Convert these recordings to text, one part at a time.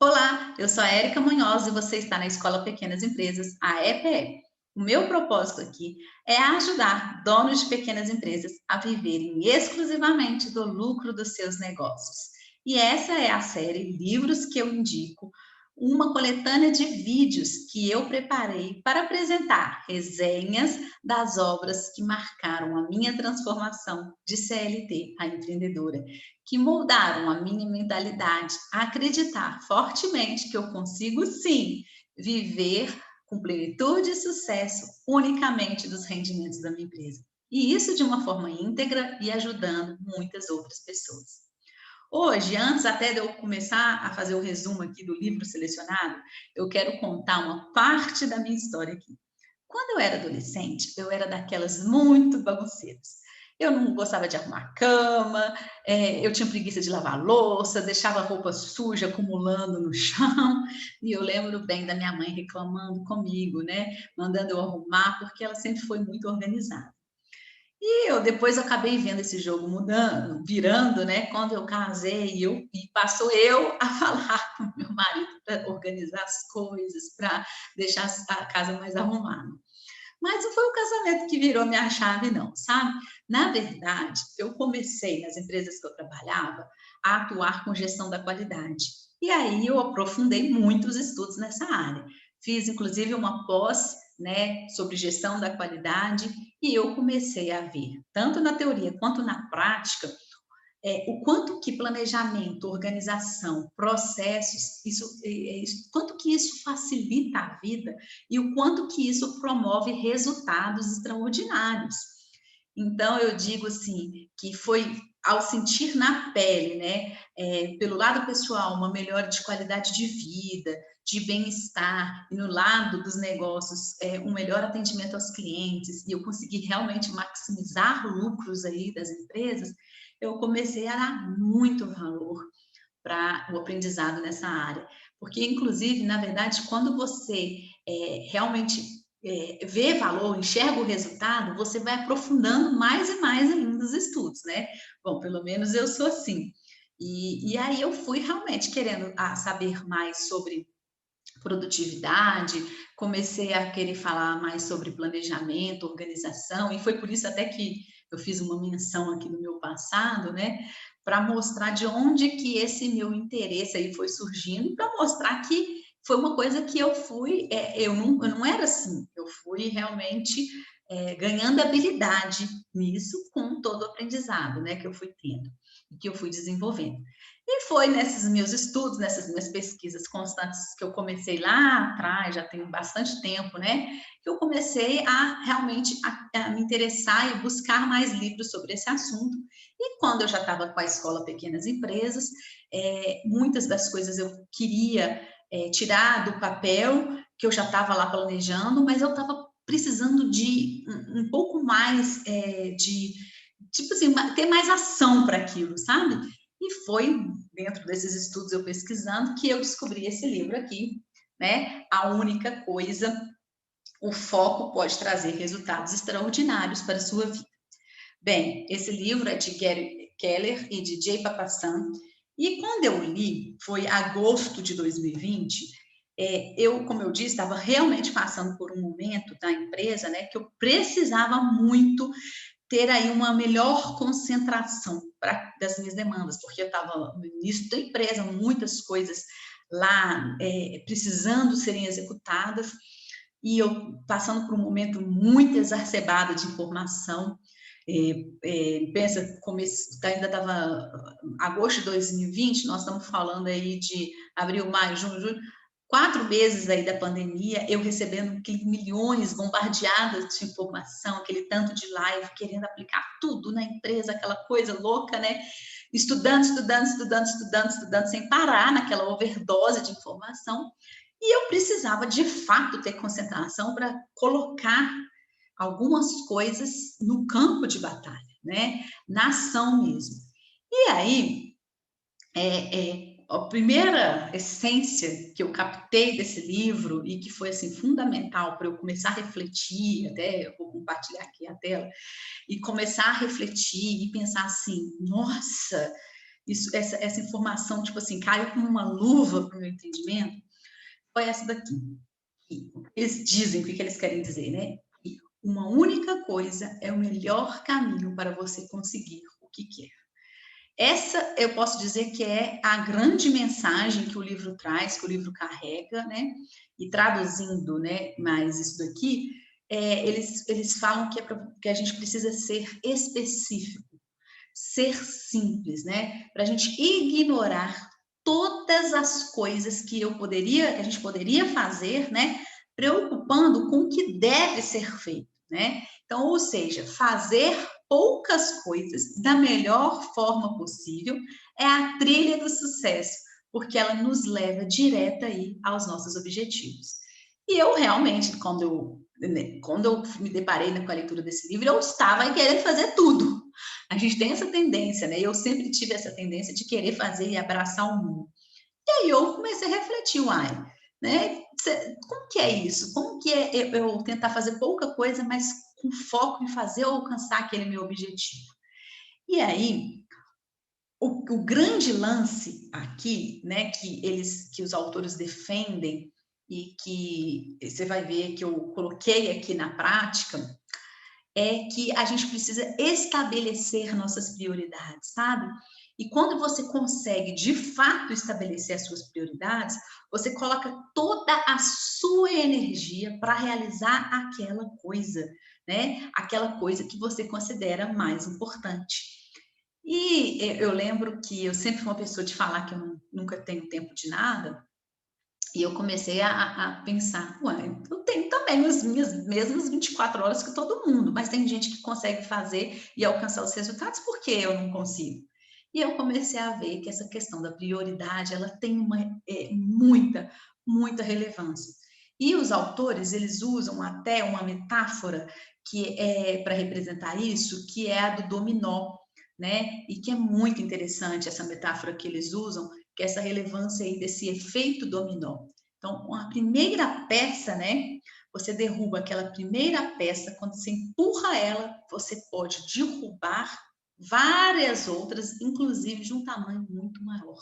Olá, eu sou a Érica Munhoz e você está na Escola Pequenas Empresas, a EPE. O meu propósito aqui é ajudar donos de pequenas empresas a viverem exclusivamente do lucro dos seus negócios. E essa é a série Livros que eu indico, uma coletânea de vídeos que eu preparei para apresentar resenhas das obras que marcaram a minha transformação de CLT a empreendedora, que moldaram a minha mentalidade a acreditar fortemente que eu consigo sim viver com plenitude e sucesso unicamente dos rendimentos da minha empresa. E isso de uma forma íntegra e ajudando muitas outras pessoas. Hoje, antes até de eu começar a fazer o resumo aqui do livro selecionado, eu quero contar uma parte da minha história aqui. Quando eu era adolescente, eu era daquelas muito bagunceiras. Eu não gostava de arrumar a cama, eu tinha preguiça de lavar a louça, deixava a roupa suja acumulando no chão, e eu lembro bem da minha mãe reclamando comigo, né? Mandando eu arrumar, porque ela sempre foi muito organizada. E eu depois eu acabei vendo esse jogo mudando, virando, né? Quando eu casei, e passou eu a falar com meu marido para organizar as coisas, para deixar a casa mais arrumada. Mas não foi o casamento que virou minha chave, não, sabe? Na verdade, eu comecei nas empresas que eu trabalhava a atuar com gestão da qualidade. E aí eu aprofundei muito os estudos nessa área. Fiz, inclusive, uma pós, né, sobre gestão da qualidade e eu comecei a ver, tanto na teoria quanto na prática, o quanto que planejamento, organização, processos, quanto que isso facilita a vida e o quanto que isso promove resultados extraordinários. Então, eu digo assim, que foi ao sentir na pele, né, pelo lado pessoal, uma melhora de qualidade de vida, de bem-estar, e no lado dos negócios, um melhor atendimento aos clientes, e eu consegui realmente maximizar lucros aí das empresas, eu comecei a dar muito valor para o aprendizado nessa área. Porque, inclusive, na verdade, quando você realmente vê valor, enxerga o resultado, você vai aprofundando mais e mais ainda os estudos, né? Bom, pelo menos eu sou assim. E aí eu fui realmente querendo saber mais sobre produtividade, comecei a querer falar mais sobre planejamento, organização, e foi por isso até que eu fiz uma menção aqui no meu passado, né, para mostrar de onde que esse meu interesse aí foi surgindo, para mostrar que foi uma coisa que eu fui, eu não era assim, eu fui realmente ganhando habilidade nisso com todo o aprendizado, né, que eu fui tendo e que eu fui desenvolvendo. E foi nesses meus estudos, nessas minhas pesquisas constantes que eu comecei lá atrás, já tem bastante tempo, né? Que eu comecei a realmente a me interessar e buscar mais livros sobre esse assunto. E quando eu já estava com a escola Pequenas Empresas, muitas das coisas eu queria tirar do papel, que eu já estava lá planejando, mas eu estava precisando de um pouco mais de, tipo assim, ter mais ação para aquilo, sabe? E foi dentro desses estudos eu pesquisando que eu descobri esse livro aqui, né? A única coisa, o foco pode trazer resultados extraordinários para a sua vida. Bem, esse livro é de Gary Keller e de Jay Papasan, e quando eu li, foi agosto de 2020, eu, como eu disse, estava realmente passando por um momento da empresa, né, que eu precisava muito ter aí uma melhor concentração das minhas demandas, porque eu estava no início da empresa, muitas coisas lá precisando serem executadas, e eu passando por um momento muito exacerbado de informação. Pensa, ainda estava agosto de 2020, nós estamos falando aí de abril, maio, junho, julho, 4 meses aí da pandemia, eu recebendo milhões bombardeadas de informação, aquele tanto de live, querendo aplicar tudo na empresa, aquela coisa louca, né? Estudando, estudando, estudando, estudando, estudando, sem parar naquela overdose de informação. E eu precisava, de fato, ter concentração para colocar algumas coisas no campo de batalha, né? Na ação mesmo. E aí, a primeira essência que eu captei desse livro e que foi assim fundamental para eu começar a refletir, até eu vou compartilhar aqui a tela, e começar a refletir e pensar assim, nossa, essa informação, tipo assim, caiu como uma luva para o meu entendimento, foi essa daqui. Eles dizem o que eles querem dizer, né? Que uma única coisa é o melhor caminho para você conseguir o que quer. Essa eu posso dizer que é a grande mensagem que o livro traz, que o livro carrega, né? E traduzindo, né, mais isso daqui, eles falam que a gente precisa ser específico, ser simples, né? Para a gente ignorar todas as coisas que a gente poderia fazer, né? Preocupando com o que deve ser feito, né? Então, ou seja, fazer poucas coisas da melhor forma possível é a trilha do sucesso, porque ela nos leva direto aí aos nossos objetivos. E eu realmente, quando eu me deparei com a leitura desse livro, eu estava querendo fazer tudo. A gente tem essa tendência, né? Eu sempre tive essa tendência de querer fazer e abraçar o mundo. E aí eu comecei a refletir, uai, né? Como que é isso? Como que é eu tentar fazer pouca coisa, mas com foco em fazer ou alcançar aquele meu objetivo? E aí, o grande lance aqui, né, que os autores defendem e que você vai ver que eu coloquei aqui na prática, é que a gente precisa estabelecer nossas prioridades, sabe? E quando você consegue, de fato, estabelecer as suas prioridades, você coloca toda a sua energia para realizar aquela coisa, né? Aquela coisa que você considera mais importante. E eu lembro que eu sempre fui uma pessoa de falar que eu nunca tenho tempo de nada, e eu comecei a pensar, ué, eu tenho também as minhas mesmas 24 horas que todo mundo, mas tem gente que consegue fazer e alcançar os resultados, por que eu não consigo? E eu comecei a ver que essa questão da prioridade, ela tem muita relevância. E os autores, eles usam até uma metáfora que é para representar isso, que é a do dominó, né? E que é muito interessante essa metáfora que eles usam, que é essa relevância aí desse efeito dominó. Então, a primeira peça, né? Você derruba aquela primeira peça, quando você empurra ela, você pode derrubar várias outras, inclusive de um tamanho muito maior.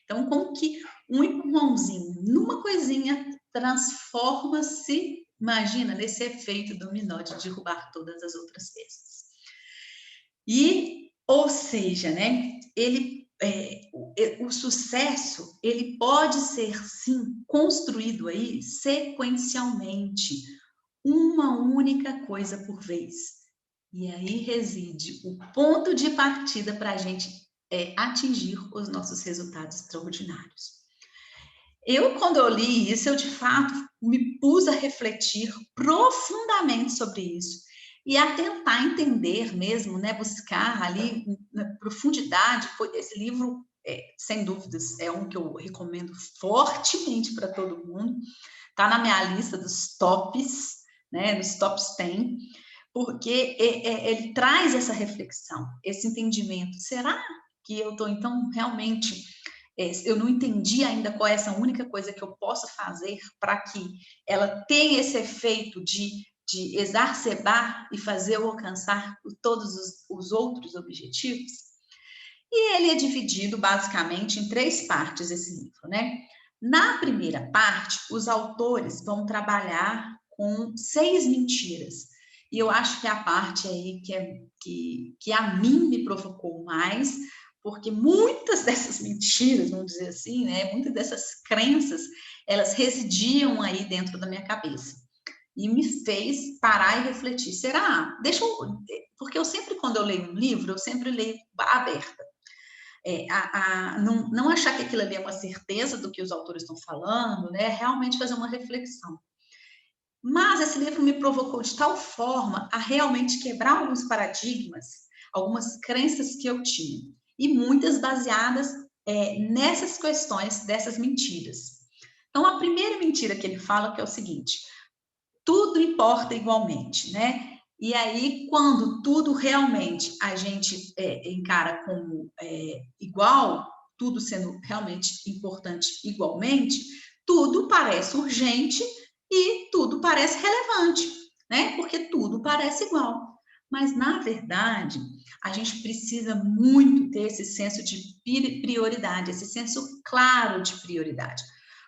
Então, como que um empurrãozinho numa coisinha transforma-se, imagina, nesse efeito dominó de derrubar todas as outras peças. E, ou seja, né, o sucesso, ele pode ser, sim, construído aí sequencialmente, uma única coisa por vez. E aí reside o ponto de partida para a gente atingir os nossos resultados extraordinários. Quando eu li isso, eu de fato me pus a refletir profundamente sobre isso e a tentar entender mesmo, né, buscar ali na profundidade. Esse livro, sem dúvidas, é um que eu recomendo fortemente para todo mundo. Está na minha lista dos tops, né, dos tops 10, porque ele traz essa reflexão, esse entendimento. Será que eu estou, então, realmente... eu não entendi ainda qual é essa única coisa que eu posso fazer para que ela tenha esse efeito de exacerbar e fazer eu alcançar todos os outros objetivos. E ele é dividido basicamente em 3 partes, esse livro, né? Na primeira parte, os autores vão trabalhar com 6 mentiras. E eu acho que a parte aí que a mim me provocou mais, porque muitas dessas mentiras, vamos dizer assim, né? Muitas dessas crenças, elas residiam aí dentro da minha cabeça. E me fez parar e refletir. Será? Porque eu sempre, quando eu leio um livro, eu sempre leio aberta. Não achar que aquilo ali é uma certeza do que os autores estão falando, né? Realmente fazer uma reflexão. Mas esse livro me provocou de tal forma a realmente quebrar alguns paradigmas, algumas crenças que eu tinha, e muitas baseadas nessas questões, dessas mentiras. Então, a primeira mentira que ele fala que é o seguinte: tudo importa igualmente, né? E aí, quando tudo realmente a gente encara como igual, tudo sendo realmente importante igualmente, tudo parece urgente e tudo parece relevante, né? Porque tudo parece igual. Mas, na verdade, a gente precisa muito ter esse senso de prioridade, esse senso claro de prioridade,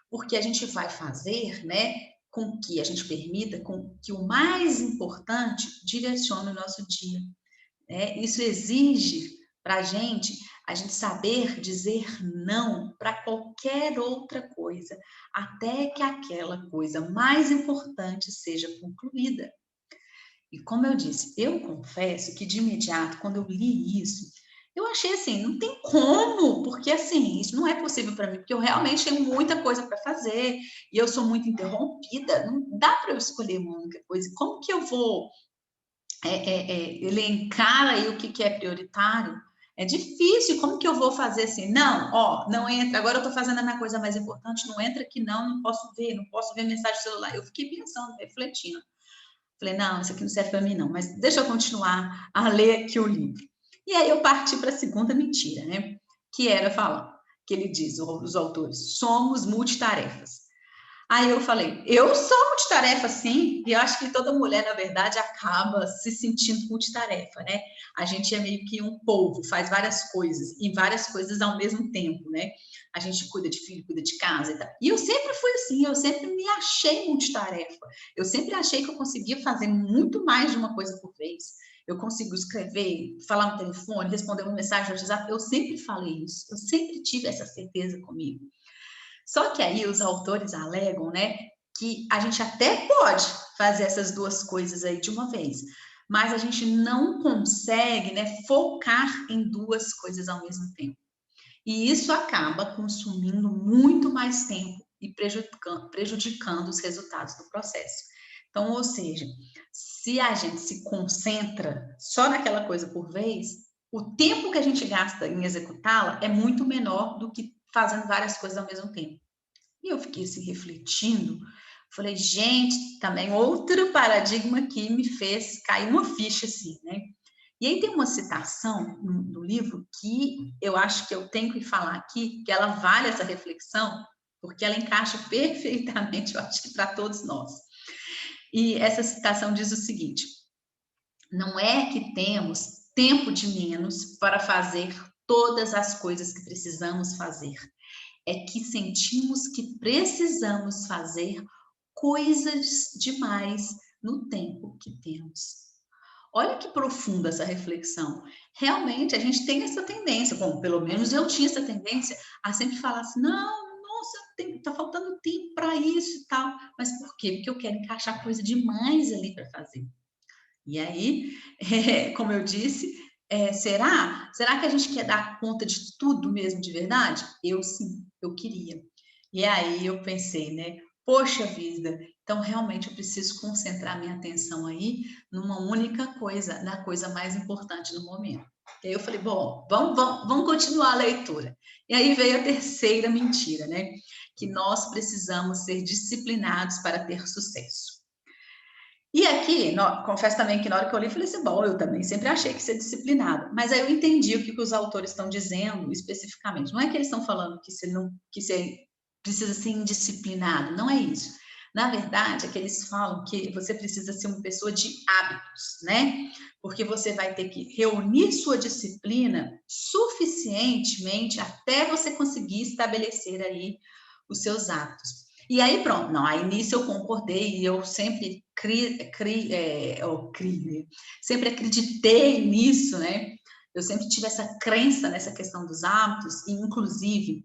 porque a gente vai fazer, né, com que a gente permita com que o mais importante direcione o nosso dia, né? Isso exige para a gente saber dizer não para qualquer outra coisa, até que aquela coisa mais importante seja concluída. E como eu disse, eu confesso que de imediato, quando eu li isso, eu achei assim, não tem como, porque assim, isso não é possível para mim, porque eu realmente tenho muita coisa para fazer e eu sou muito interrompida, não dá para eu escolher uma única coisa. Como que eu vou elencar aí o que é prioritário? É difícil, como que eu vou fazer assim? Não, ó, não entra, agora eu estou fazendo a minha coisa mais importante, não entra aqui não, não posso ver mensagem do celular. Eu fiquei pensando, refletindo. Falei, não, isso aqui não serve para mim, não, mas deixa eu continuar a ler aqui o livro. E aí eu parti para a segunda mentira, né? Que era falar, que ele diz, os autores, somos multitarefas. Aí eu falei, eu sou multitarefa, sim, e eu acho que toda mulher, na verdade, acaba se sentindo multitarefa, né? A gente é meio que um polvo, faz várias coisas, e várias coisas ao mesmo tempo, né? A gente cuida de filho, cuida de casa e tal. E eu sempre fui assim, eu sempre me achei multitarefa. Eu sempre achei que eu conseguia fazer muito mais de uma coisa por vez. Eu consigo escrever, falar no telefone, responder uma mensagem no WhatsApp. Eu sempre falei isso, eu sempre tive essa certeza comigo. Só que aí os autores alegam, né, que a gente até pode fazer essas duas coisas aí de uma vez, mas a gente não consegue, né, focar em duas coisas ao mesmo tempo. E isso acaba consumindo muito mais tempo e prejudicando os resultados do processo. Então, ou seja, se a gente se concentra só naquela coisa por vez, o tempo que a gente gasta em executá-la é muito menor do que fazendo várias coisas ao mesmo tempo. E eu fiquei assim refletindo, falei, gente, também outro paradigma que me fez cair uma ficha assim, né? E aí tem uma citação no livro que eu acho que eu tenho que falar aqui, que ela vale essa reflexão, porque ela encaixa perfeitamente, eu acho que para todos nós. E essa citação diz o seguinte: não é que temos tempo de menos para fazer todas as coisas que precisamos fazer, é que sentimos que precisamos fazer coisas demais no tempo que temos. Olha que profunda essa reflexão. Realmente, a gente tem essa tendência, bom, pelo menos eu tinha essa tendência, a sempre falar assim, não, nossa, tá faltando tempo para isso e tal. Mas por quê? Porque eu quero encaixar coisa demais ali para fazer. E aí, como eu disse, será que a gente quer dar conta de tudo mesmo de verdade? Eu sim, eu queria. E aí eu pensei, né? Poxa vida, então realmente eu preciso concentrar minha atenção aí numa única coisa, na coisa mais importante no momento. E aí eu falei, bom, vamos continuar a leitura. E aí veio a terceira mentira, né? Que nós precisamos ser disciplinados para ter sucesso. E aqui, confesso também que na hora que eu li, falei assim, bom, eu também sempre achei que ser disciplinado. Mas aí eu entendi o que os autores estão dizendo especificamente. Não é que eles estão falando que você precisa ser indisciplinado, não é isso. Na verdade, é que eles falam que você precisa ser uma pessoa de hábitos, né? Porque você vai ter que reunir sua disciplina suficientemente até você conseguir estabelecer aí os seus hábitos. E aí, pronto, não, aí nisso eu concordei e eu sempre sempre acreditei nisso, né? Eu sempre tive essa crença nessa questão dos hábitos, e inclusive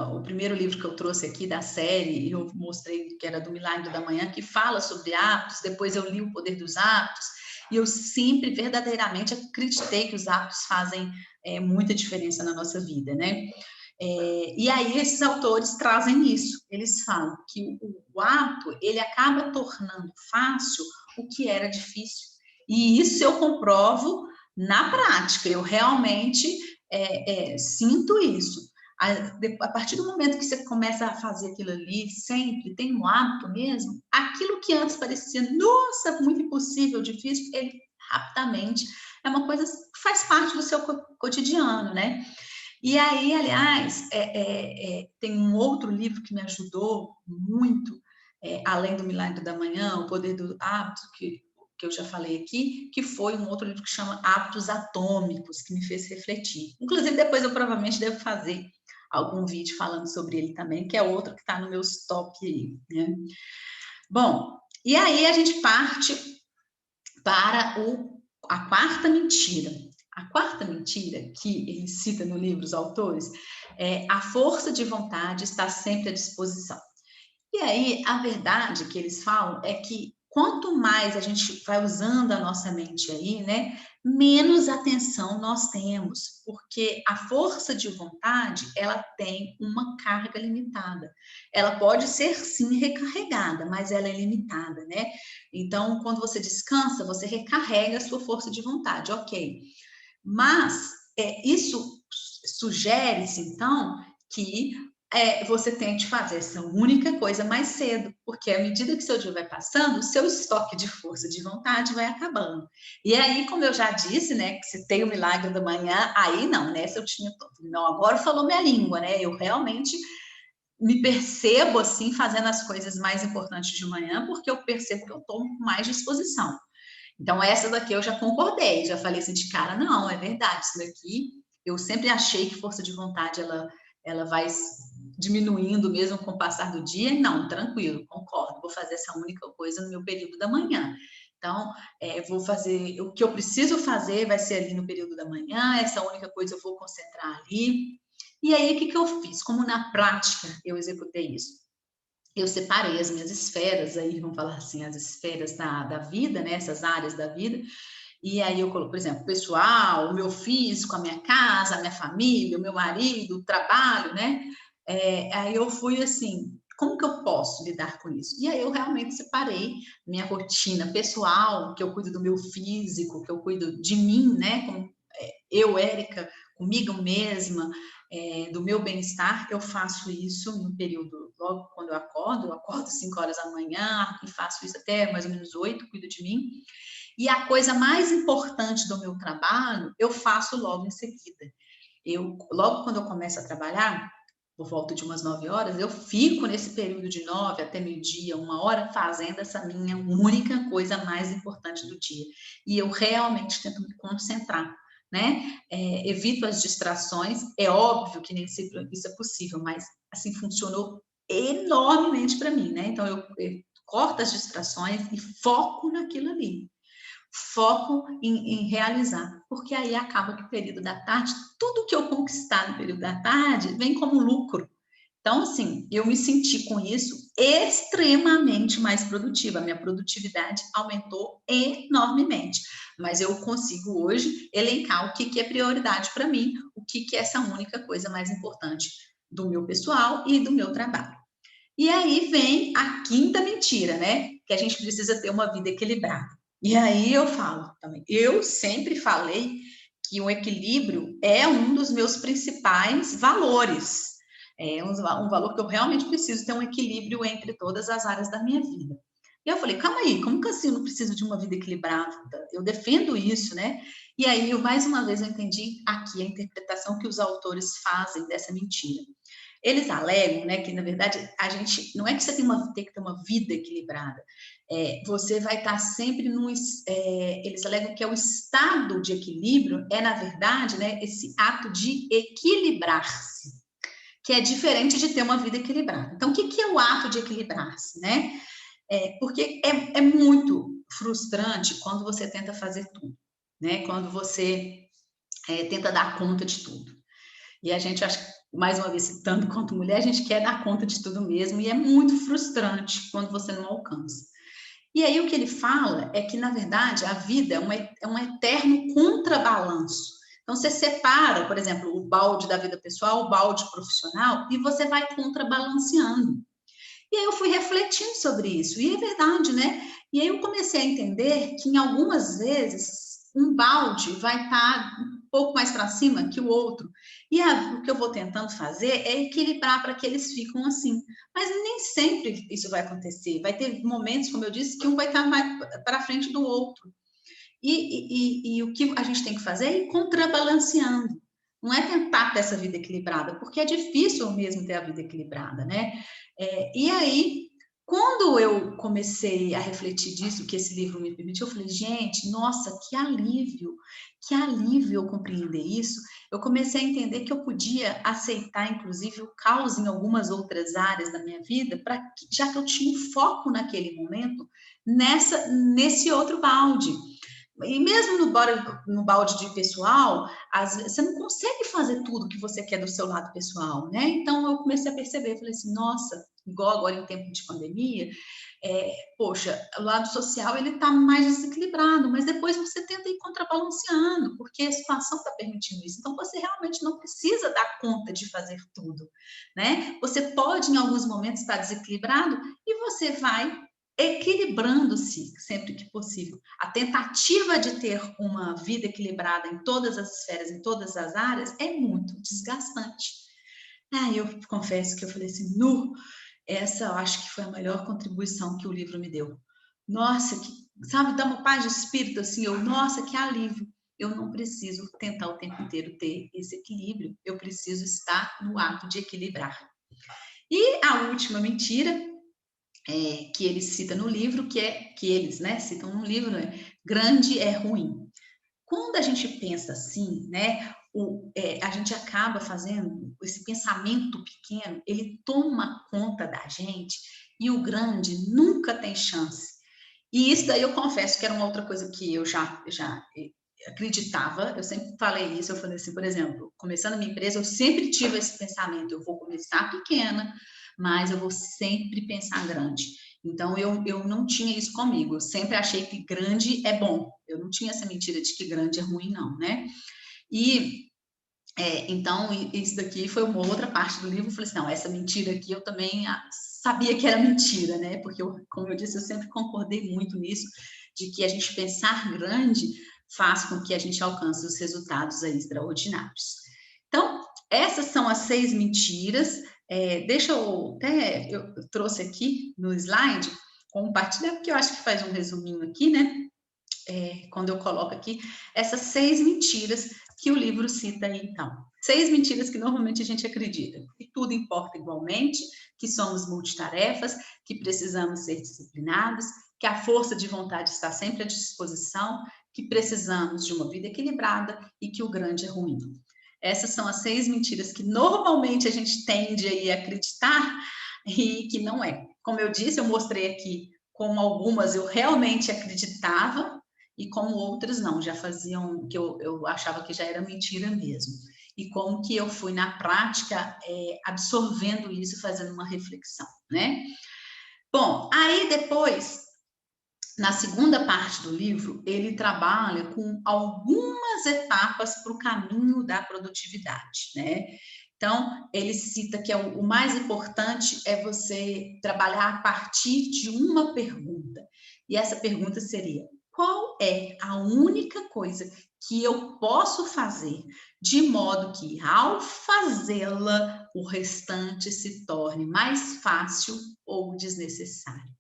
o primeiro livro que eu trouxe aqui da série, eu mostrei que era do Milagre da Manhã, que fala sobre hábitos, depois eu li O Poder dos Hábitos, e eu sempre verdadeiramente acreditei que os hábitos fazem muita diferença na nossa vida, né? E aí esses autores trazem isso, eles falam que o ato, ele acaba tornando fácil o que era difícil, e isso eu comprovo na prática, eu realmente sinto isso. A partir do momento que você começa a fazer aquilo ali, sempre tem um hábito mesmo, aquilo que antes parecia, nossa, muito impossível, difícil, ele rapidamente é uma coisa que faz parte do seu cotidiano, né? E aí, aliás, tem um outro livro que me ajudou muito, além do Milagre da Manhã, O Poder do Hábito, que que eu já falei aqui, que foi um outro livro que chama Hábitos Atômicos, que me fez refletir. Inclusive, depois eu provavelmente devo fazer algum vídeo falando sobre ele também, que é outro que está no meu top aí, né? Bom, e aí a gente parte para a quarta mentira. A quarta mentira, que ele cita no livro Os Autores, é a força de vontade está sempre à disposição. E aí, a verdade que eles falam é que quanto mais a gente vai usando a nossa mente aí, né, menos atenção nós temos, porque a força de vontade, ela tem uma carga limitada. Ela pode ser, sim, recarregada, mas ela é limitada, né? Então, quando você descansa, você recarrega a sua força de vontade, ok. Mas isso sugere-se, então, que você tente fazer essa única coisa mais cedo, porque à medida que seu dia vai passando, o seu estoque de força de vontade vai acabando. E aí, como eu já disse, né, que se tem o milagre da manhã, aí não, né, se eu tinha, não, agora falou minha língua, né, eu realmente me percebo, assim, fazendo as coisas mais importantes de manhã, porque eu percebo que eu estou com mais disposição. Então, essa daqui eu já concordei, já falei assim de cara, não, é verdade, isso daqui, eu sempre achei que força de vontade, ela vai diminuindo mesmo com o passar do dia, não, tranquilo, concordo, vou fazer essa única coisa no meu período da manhã. Então, vou fazer, o que eu preciso fazer vai ser ali no período da manhã, essa única coisa eu vou concentrar ali. E aí, o que eu fiz? Como na prática eu executei isso? Eu separei as minhas esferas, aí vamos falar assim, as esferas da vida, né, essas áreas da vida, e aí eu coloco, por exemplo, pessoal, o meu físico, a minha casa, a minha família, o meu marido, o trabalho, né, aí eu fui assim, como que eu posso lidar com isso? E aí eu realmente separei minha rotina pessoal, que eu cuido do meu físico, que eu cuido de mim, né, como eu, Érica, comigo mesma, do meu bem-estar, eu faço isso no período, logo quando eu acordo 5 horas da manhã e faço isso até mais ou menos 8, cuido de mim. E a coisa mais importante do meu trabalho, eu faço logo em seguida. Logo quando eu começo a trabalhar, por volta de umas 9 horas, eu fico nesse período de 9 até meio-dia, 1 hora, fazendo essa minha única coisa mais importante do dia. E eu realmente tento me concentrar, né? Evito as distrações, é óbvio que nem sempre isso é possível, mas assim funcionou enormemente para mim, né? Então eu corto as distrações e foco naquilo ali. Foco em realizar, porque aí acaba que o período da tarde, tudo que eu conquistar no período da tarde vem como lucro. Então, assim, eu me senti com isso extremamente mais produtiva. A minha produtividade aumentou enormemente. Mas eu consigo hoje elencar o que é prioridade para mim, o que é essa única coisa mais importante do meu pessoal e do meu trabalho. E aí vem a quinta mentira, né? Que a gente precisa ter uma vida equilibrada. E aí eu falo também, eu sempre falei que o equilíbrio é um dos meus principais valores. É um valor que eu realmente preciso ter um equilíbrio entre todas as áreas da minha vida. E eu falei, calma aí, como que assim eu não preciso de uma vida equilibrada? Eu defendo isso, né? E aí, mais uma vez, eu entendi aqui a interpretação que os autores fazem dessa mentira. Eles alegam, né, que na verdade a gente não é que você tem que ter uma vida equilibrada, você vai estar sempre eles alegam que é o estado de equilíbrio na verdade, né, esse ato de equilibrar-se, que é diferente de ter uma vida equilibrada. Então, o que é o ato de equilibrar-se, né? Porque é muito frustrante quando você tenta fazer tudo, né? Quando você tenta dar conta de tudo. E a gente, acho que, mais uma vez, citando quanto mulher, a gente quer dar conta de tudo mesmo, e é muito frustrante quando você não alcança. E aí o que ele fala é que, na verdade, a vida é um eterno contrabalanço. Então, você separa, por exemplo, o balde da vida pessoal, o balde profissional, e você vai contrabalanceando. E aí eu fui refletindo sobre isso, e é verdade, né? E aí eu comecei a entender que, em algumas vezes, um balde vai estar um pouco mais para cima que o outro. E o que eu vou tentando fazer é equilibrar para que eles ficam assim. Mas nem sempre isso vai acontecer. Vai ter momentos, como eu disse, que um vai estar mais para frente do outro. E o que a gente tem que fazer é ir contrabalanceando. Não é tentar ter essa vida equilibrada, porque é difícil mesmo ter a vida equilibrada, né? E aí, Quando eu comecei a refletir disso, que esse livro me permitiu, eu falei, gente, nossa, que alívio eu compreender isso. Eu comecei a entender que eu podia aceitar, inclusive, o caos em algumas outras áreas da minha vida, já que eu tinha um foco naquele momento, nesse outro balde. E mesmo no balde de pessoal, você não consegue fazer tudo que você quer do seu lado pessoal, né? Então eu comecei a perceber, falei assim, nossa, igual agora em tempo de pandemia, poxa, o lado social ele está mais desequilibrado, mas depois você tenta ir contrabalanceando, porque a situação está permitindo isso. Então você realmente não precisa dar conta de fazer tudo, né? Você pode em alguns momentos estar desequilibrado e você vai equilibrando-se sempre que possível. A tentativa de ter uma vida equilibrada em todas as esferas, em todas as áreas, é muito desgastante. Eu confesso que eu falei assim, essa eu acho que foi a melhor contribuição que o livro me deu. Nossa, sabe, dá uma paz de espírito assim, nossa, que alívio. Eu não preciso tentar o tempo inteiro ter esse equilíbrio, eu preciso estar no ato de equilibrar. E a última mentira que ele cita no livro, que eles, né, citam no livro, grande é ruim. Quando a gente pensa assim, né, a gente acaba fazendo esse pensamento pequeno, ele toma conta da gente e o grande nunca tem chance. E isso daí eu confesso que era uma outra coisa que eu já acreditava, eu sempre falei isso, eu falei assim, por exemplo, começando a minha empresa, eu sempre tive esse pensamento, eu vou começar pequena, mas eu vou sempre pensar grande. Então, eu não tinha isso comigo, eu sempre achei que grande é bom, eu não tinha essa mentira de que grande é ruim, não, né? E, então, isso daqui foi uma outra parte do livro, eu falei assim, não, essa mentira aqui eu também sabia que era mentira, né? Porque, como eu disse, eu sempre concordei muito nisso, de que a gente pensar grande faz com que a gente alcance os resultados aí extraordinários. Então, essas são as 6 mentiras. Deixa eu até, eu trouxe aqui no slide, compartilhar, porque eu acho que faz um resuminho aqui, né? Quando eu coloco aqui, essas 6 mentiras que o livro cita aí, então. 6 mentiras que normalmente a gente acredita. Que tudo importa igualmente, que somos multitarefas, que precisamos ser disciplinados, que a força de vontade está sempre à disposição, que precisamos de uma vida equilibrada e que o grande é ruim. Essas são as 6 mentiras que normalmente a gente tende a acreditar e que não é. Como eu disse, eu mostrei aqui como algumas eu realmente acreditava e como outras não, já faziam, que eu achava que já era mentira mesmo. E como que eu fui na prática absorvendo isso, fazendo uma reflexão, né? Bom, aí depois, na segunda parte do livro, ele trabalha com algumas etapas para o caminho da produtividade, né? Então, ele cita que o mais importante é você trabalhar a partir de uma pergunta. E essa pergunta seria: qual é a única coisa que eu posso fazer de modo que, ao fazê-la, o restante se torne mais fácil ou desnecessário?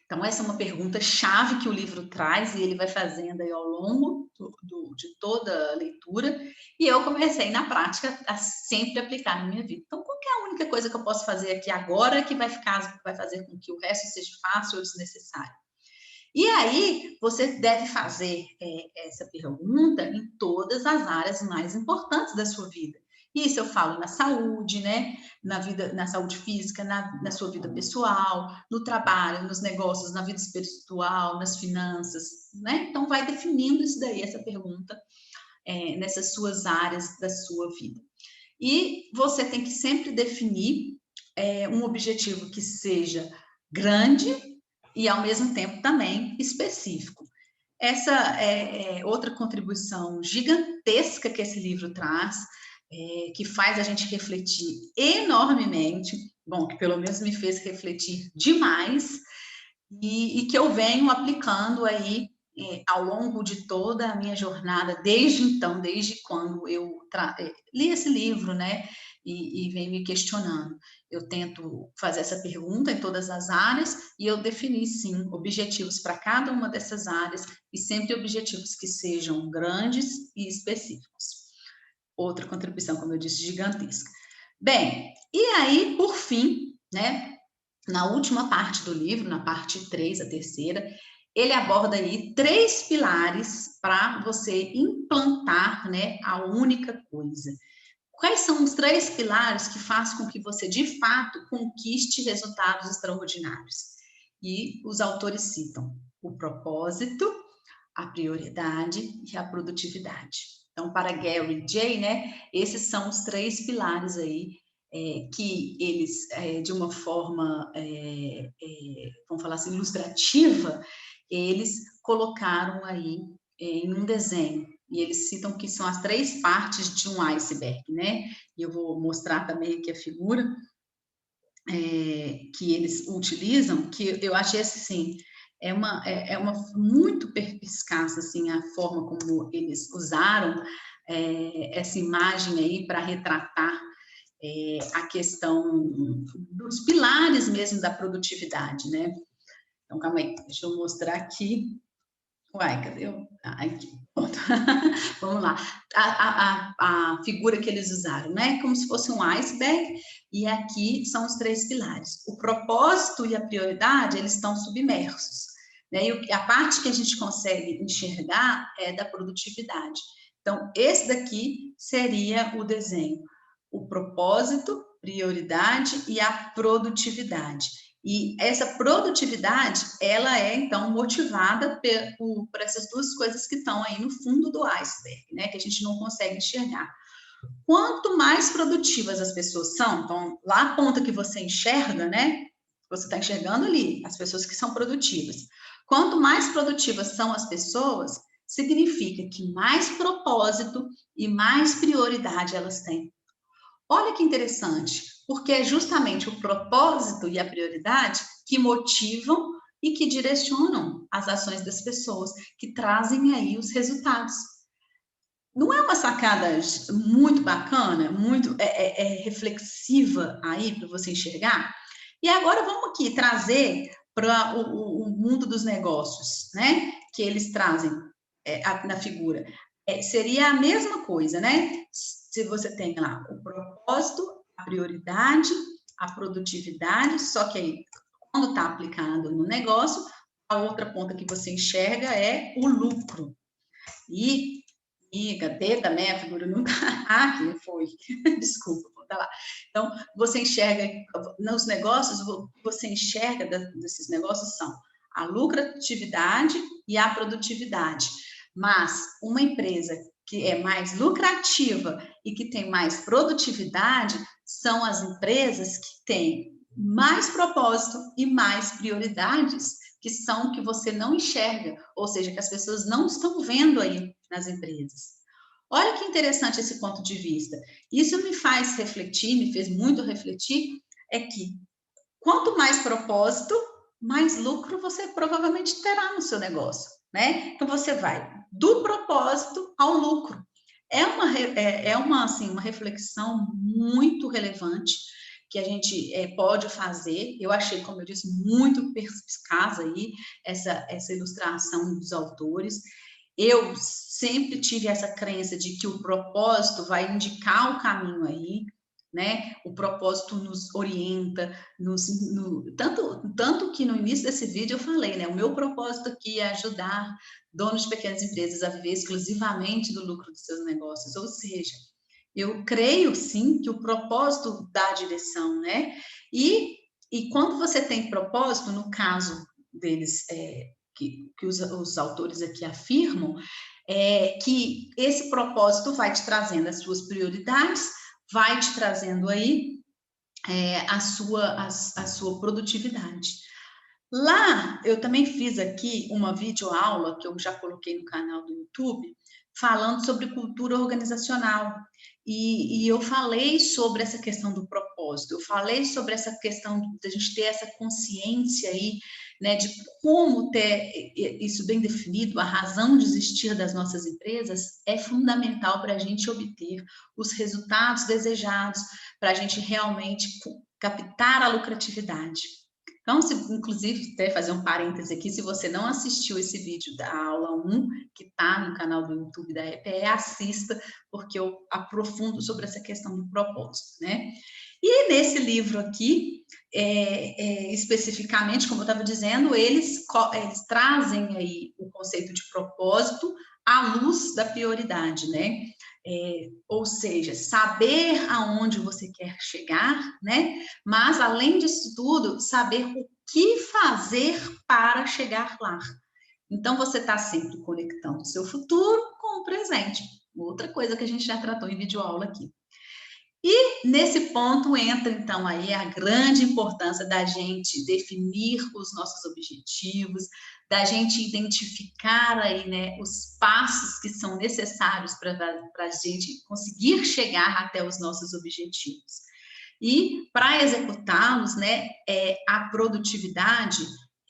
Então, essa é uma pergunta chave que o livro traz e ele vai fazendo aí ao longo de toda a leitura. E eu comecei na prática a sempre aplicar na minha vida. Então, qual que é a única coisa que eu posso fazer aqui agora que vai fazer com que o resto seja fácil ou desnecessário? E aí, você deve fazer essa pergunta em todas as áreas mais importantes da sua vida. Isso eu falo na saúde, né? Na saúde física, na sua vida pessoal, no trabalho, nos negócios, na vida espiritual, nas finanças, né? Então, vai definindo isso daí, essa pergunta, nessas suas áreas da sua vida. E você tem que sempre definir um objetivo que seja grande e, ao mesmo tempo, também específico. Essa é outra contribuição gigantesca que esse livro traz, que faz a gente refletir enormemente, bom, que pelo menos me fez refletir demais, e que eu venho aplicando aí ao longo de toda a minha jornada, desde então, desde quando eu li esse livro, né, e venho me questionando. Eu tento fazer essa pergunta em todas as áreas e eu defini, sim, objetivos para cada uma dessas áreas e sempre objetivos que sejam grandes e específicos. Outra contribuição, como eu disse, gigantesca. Bem, e aí, por fim, né, Na última parte do livro, na parte 3, a terceira, ele aborda aí 3 pilares para você implantar, né, a única coisa. Quais são os 3 pilares que fazem com que você, de fato, conquiste resultados extraordinários? E os autores citam o propósito, a prioridade e a produtividade. Então, para Gary Jay, né, esses são os 3 pilares aí, que eles, de uma forma, vamos falar assim, ilustrativa, eles colocaram aí em um desenho. E eles citam que são as 3 partes de um iceberg, né? E eu vou mostrar também aqui a figura que eles utilizam, que eu achei assim, é uma muito perspicaz assim, a forma como eles usaram essa imagem aí para retratar a questão dos pilares mesmo da produtividade, né? Então, calma aí, deixa eu mostrar aqui. Uai, cadê eu? Ah, aqui. Vamos lá. A figura que eles usaram, né? Como se fosse um iceberg, e aqui são os 3 pilares. O propósito e a prioridade, eles estão submersos. Né? E a parte que a gente consegue enxergar é da produtividade. Então, esse daqui seria o desenho. O propósito, prioridade e a produtividade. E essa produtividade, ela é, então, motivada por essas 2 coisas que estão aí no fundo do iceberg, né? Que a gente não consegue enxergar. Quanto mais produtivas as pessoas são, então, lá a ponta que você enxerga, né? Você está enxergando ali as pessoas que são produtivas. Quanto mais produtivas são as pessoas, significa que mais propósito e mais prioridade elas têm. Olha que interessante, porque é justamente o propósito e a prioridade que motivam e que direcionam as ações das pessoas, que trazem aí os resultados. Não é uma sacada muito bacana, muito reflexiva aí para você enxergar? E agora vamos aqui trazer para o mundo dos negócios, né? Que eles trazem na figura. Seria a mesma coisa, né? Se você tem lá o propósito, a prioridade, a produtividade, só que aí, quando está aplicado no negócio, a outra ponta que você enxerga é o lucro. E cadê também a figura não tá? Ah, aqui foi. Desculpa, vou tá lá. Então, você enxerga nos negócios, você enxerga desses negócios são a lucratividade e a produtividade. Mas uma empresa que é mais lucrativa e que tem mais produtividade são as empresas que têm mais propósito e mais prioridades, que são que você não enxerga, ou seja, que as pessoas não estão vendo aí nas empresas. Olha que interessante esse ponto de vista. Isso me faz refletir, me fez muito refletir, é que quanto mais propósito, mais lucro você provavelmente terá no seu negócio, né? Então você vai do propósito ao lucro. Assim, uma reflexão muito relevante que a gente pode fazer. Eu achei, como eu disse, muito perspicaz aí essa ilustração dos autores. Eu sempre tive essa crença de que o propósito vai indicar o caminho aí, né? O propósito nos orienta, tanto que no início desse vídeo eu falei, né? O meu propósito aqui é ajudar donos de pequenas empresas a viver exclusivamente do lucro dos seus negócios, ou seja, eu creio sim que o propósito dá a direção, né? E quando você tem propósito, no caso deles, que os autores aqui afirmam, que esse propósito vai te trazendo as suas prioridades, vai te trazendo aí a sua produtividade. Lá, eu também fiz aqui uma videoaula, que eu já coloquei no canal do YouTube, falando sobre cultura organizacional. E eu falei sobre essa questão do propósito, eu falei sobre essa questão de a gente ter essa consciência aí, né, de como ter isso bem definido, a razão de existir das nossas empresas é fundamental para a gente obter os resultados desejados, para a gente realmente captar a lucratividade. Então, inclusive, até fazer um parêntese aqui, se você não assistiu esse vídeo da aula 1, que está no canal do YouTube da EPE, assista, porque eu aprofundo sobre essa questão do propósito, né? E nesse livro aqui, especificamente, como eu estava dizendo, eles trazem aí o conceito de propósito à luz da prioridade, né? Ou seja, saber aonde você quer chegar, né? Mas, além disso tudo, saber o que fazer para chegar lá. Então, você está sempre conectando o seu futuro com o presente. Outra coisa que a gente já tratou em videoaula aqui. E nesse ponto entra, então, aí a grande importância da gente definir os nossos objetivos, da gente identificar aí, né, os passos que são necessários para a gente conseguir chegar até os nossos objetivos. E para executá-los, né, a produtividade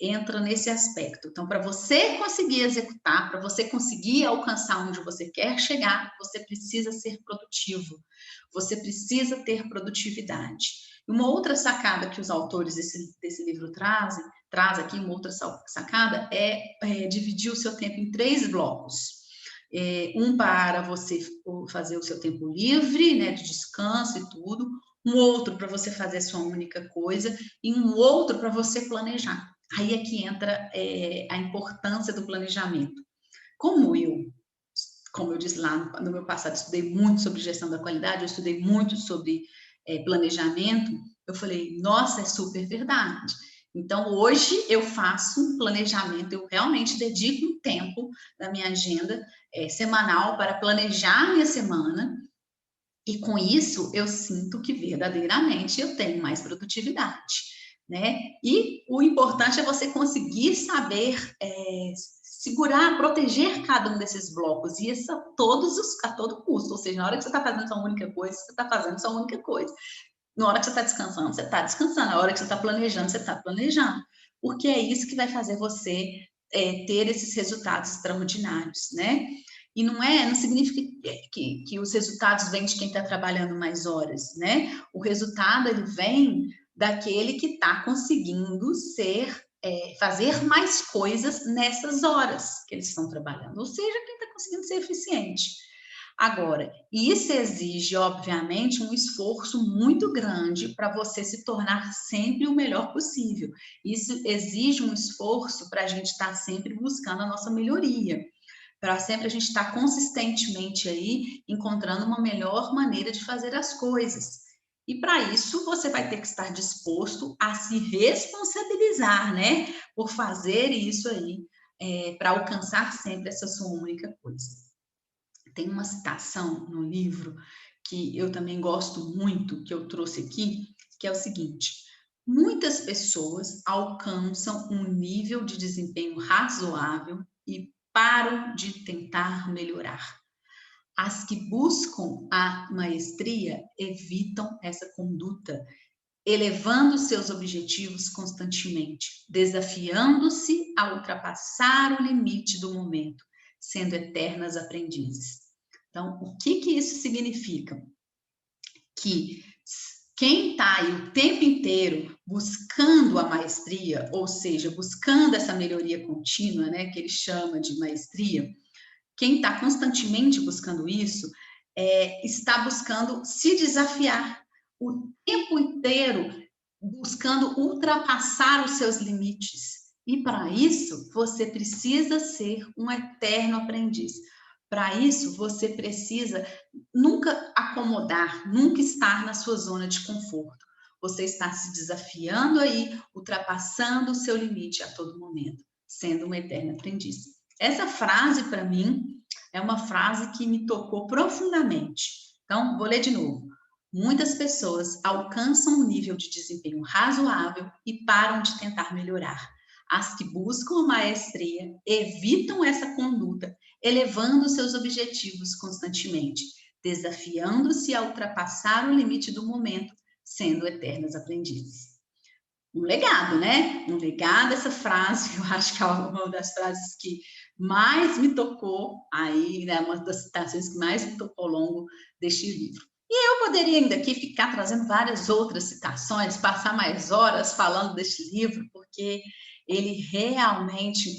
entra nesse aspecto. Então, para você conseguir executar, para você conseguir alcançar onde você quer chegar, você precisa ser produtivo. Você precisa ter produtividade. Uma outra sacada que os autores desse livro traz aqui, uma outra sacada, é dividir o seu tempo em 3 blocos. Um para você fazer o seu tempo livre, né, de descanso e tudo, um outro para você fazer a sua única coisa, e um outro para você planejar. Aí é que entra a importância do planejamento. Como eu disse lá no meu passado, estudei muito sobre gestão da qualidade, eu estudei muito sobre planejamento, eu falei, nossa, é super verdade. Então, hoje eu faço um planejamento, eu realmente dedico um tempo na minha agenda semanal para planejar minha semana, e com isso eu sinto que verdadeiramente eu tenho mais produtividade, né? E o importante é você conseguir saber segurar, proteger cada um desses blocos, e isso a todo custo, ou seja, na hora que você está fazendo sua única coisa, você está fazendo sua única coisa. Na hora que você está descansando, você está descansando. Na hora que você está planejando, você está planejando. Porque é isso que vai fazer você ter esses resultados extraordinários, né? E não significa que os resultados vêm de quem está trabalhando mais horas, né? O resultado, ele vem daquele que está conseguindo fazer mais coisas nessas horas que eles estão trabalhando. Ou seja, quem está conseguindo ser eficiente. Agora, isso exige, obviamente, um esforço muito grande para você se tornar sempre o melhor possível. Isso exige um esforço para a gente estar sempre buscando a nossa melhoria, para sempre a gente estar consistentemente aí encontrando uma melhor maneira de fazer as coisas. E para isso, você vai ter que estar disposto a se responsabilizar, né, por fazer isso aí, para alcançar sempre essa sua única coisa. Tem uma citação no livro que eu também gosto muito, que eu trouxe aqui, que é o seguinte: muitas pessoas alcançam um nível de desempenho razoável e param de tentar melhorar. As que buscam a maestria evitam essa conduta, elevando seus objetivos constantemente, desafiando-se a ultrapassar o limite do momento, sendo eternas aprendizes. Então, o que isso significa? Que quem está aí o tempo inteiro buscando a maestria, ou seja, buscando essa melhoria contínua, né, que ele chama de maestria, quem está constantemente buscando isso, está buscando se desafiar o tempo inteiro, buscando ultrapassar os seus limites. E para isso, você precisa ser um eterno aprendiz. Para isso, você precisa nunca acomodar, nunca estar na sua zona de conforto. Você está se desafiando aí, ultrapassando o seu limite a todo momento, sendo um eterno aprendiz. Essa frase, para mim, é uma frase que me tocou profundamente. Então, vou ler de novo. Muitas pessoas alcançam um nível de desempenho razoável e param de tentar melhorar. As que buscam a maestria evitam essa conduta, elevando seus objetivos constantemente, desafiando-se a ultrapassar o limite do momento, sendo eternas aprendizes. Um legado, né? Um legado, essa frase, eu acho que é uma das frases que mais me tocou aí, né? Uma das citações que mais me tocou ao longo deste livro. E eu poderia ainda aqui ficar trazendo várias outras citações, passar mais horas falando deste livro, porque ele realmente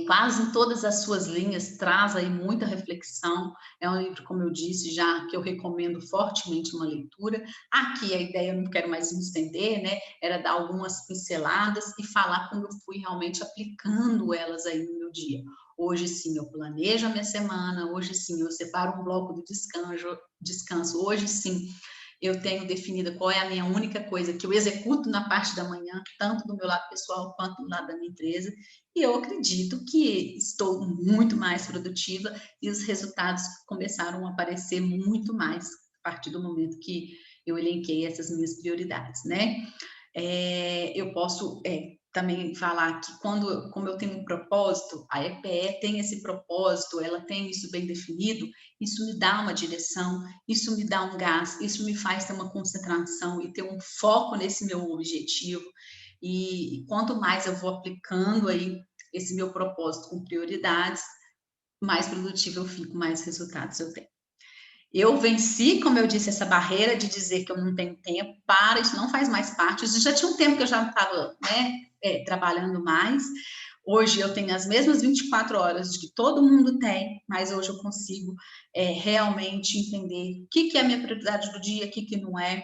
quase em todas as suas linhas, traz aí muita reflexão. É um livro, como eu disse já, que eu recomendo fortemente uma leitura. Aqui a ideia, eu não quero mais me estender, né? Era dar algumas pinceladas e falar como eu fui realmente aplicando elas aí no meu dia. Hoje sim eu planejo a minha semana, hoje sim eu separo um bloco do descanso, hoje sim eu tenho definida qual é a minha única coisa que eu executo na parte da manhã, tanto do meu lado pessoal quanto do lado da minha empresa, e eu acredito que estou muito mais produtiva e os resultados começaram a aparecer muito mais a partir do momento que eu elenquei essas minhas prioridades, né? Eu posso também falar que como eu tenho um propósito, a EPE tem esse propósito, ela tem isso bem definido, isso me dá uma direção, isso me dá um gás, isso me faz ter uma concentração e ter um foco nesse meu objetivo. E quanto mais eu vou aplicando aí esse meu propósito com prioridades, mais produtivo eu fico, mais resultados eu tenho. Eu venci, como eu disse, essa barreira de dizer que eu não tenho tempo, isso não faz mais parte. Isso já tinha um tempo que eu já estava, né, trabalhando mais. Hoje eu tenho as mesmas 24 horas que todo mundo tem, mas hoje eu consigo realmente entender o que é a minha prioridade do dia, o que não é.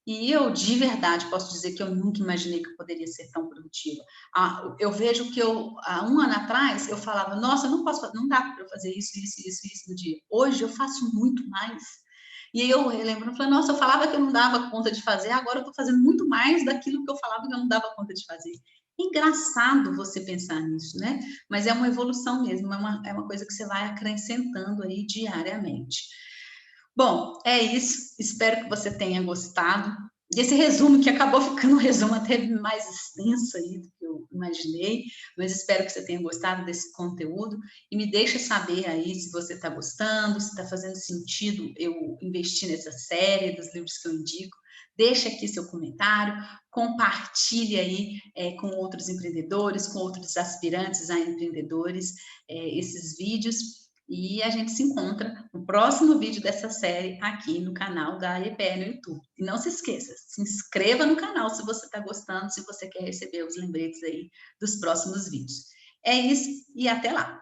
E eu, de verdade, posso dizer que eu nunca imaginei que eu poderia ser tão produtiva. Eu vejo que há um ano atrás, eu falava, nossa, eu não posso, não dá para eu fazer isso no dia. Hoje eu faço muito mais. E aí eu lembro, eu falei, nossa, eu falava que eu não dava conta de fazer, agora eu estou fazendo muito mais daquilo que eu falava que eu não dava conta de fazer. Engraçado você pensar nisso, né? Mas é uma evolução mesmo, é uma coisa que você vai acrescentando aí diariamente. Bom, é isso. Espero que você tenha gostado desse resumo, que acabou ficando um resumo até mais extenso aí do que eu imaginei, mas espero que você tenha gostado desse conteúdo e me deixa saber aí se você está gostando, se está fazendo sentido eu investir nessa série dos livros que eu indico. Deixa aqui seu comentário, compartilhe aí com outros empreendedores, com outros aspirantes a empreendedores, esses vídeos. E a gente se encontra no próximo vídeo dessa série aqui no canal da EPE no YouTube. E não se esqueça, se inscreva no canal se você está gostando, se você quer receber os lembretes aí dos próximos vídeos. É isso e até lá!